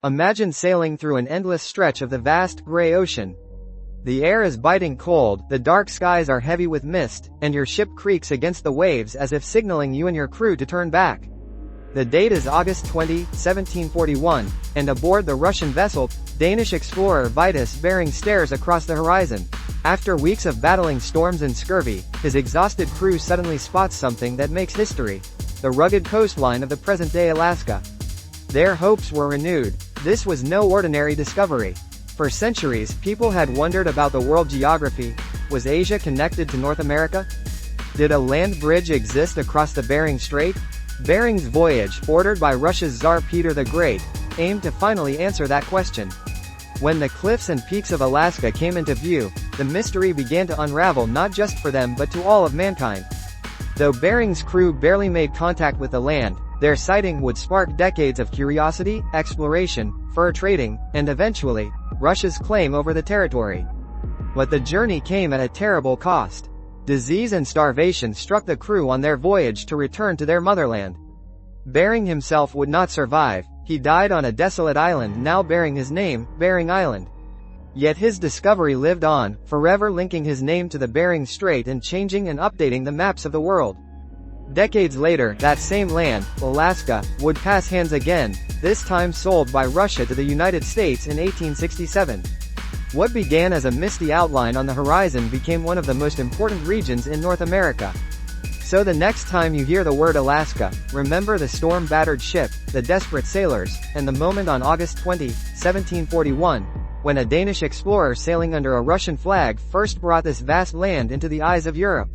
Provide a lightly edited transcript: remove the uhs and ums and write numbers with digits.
Imagine sailing through an endless stretch of the vast, gray ocean. The air is biting cold, the dark skies are heavy with mist, and your ship creaks against the waves as if signaling you and your crew to turn back. The date is August 20, 1741, and aboard the Russian vessel, Danish explorer Vitus Bering stares across the horizon. After weeks of battling storms and scurvy, his exhausted crew suddenly spots something that makes history: the rugged coastline of the present-day Alaska. Their hopes were renewed. This was no ordinary discovery. For centuries, people had wondered about the world geography. Was Asia connected to North America? Did a land bridge exist across the Bering Strait? Bering's voyage, ordered by Russia's Tsar Peter the Great, aimed to finally answer that question. When the cliffs and peaks of Alaska came into view, the mystery began to unravel, not just for them but to all of mankind. Though Bering's crew barely made contact with the land, their sighting would spark decades of curiosity, exploration, fur trading, and eventually, Russia's claim over the territory. But the journey came at a terrible cost. Disease and starvation struck the crew on their voyage to return to their motherland. Bering himself would not survive. He died on a desolate island now bearing his name, Bering Island. Yet his discovery lived on, forever linking his name to the Bering Strait and changing and updating the maps of the world. Decades later, that same land, Alaska, would pass hands again, this time sold by Russia to the United States in 1867. What began as a misty outline on the horizon became one of the most important regions in North America. So the next time you hear the word Alaska, remember the storm-battered ship, the desperate sailors, and the moment on August 20, 1741, when a Danish explorer sailing under a Russian flag first brought this vast land into the eyes of Europe.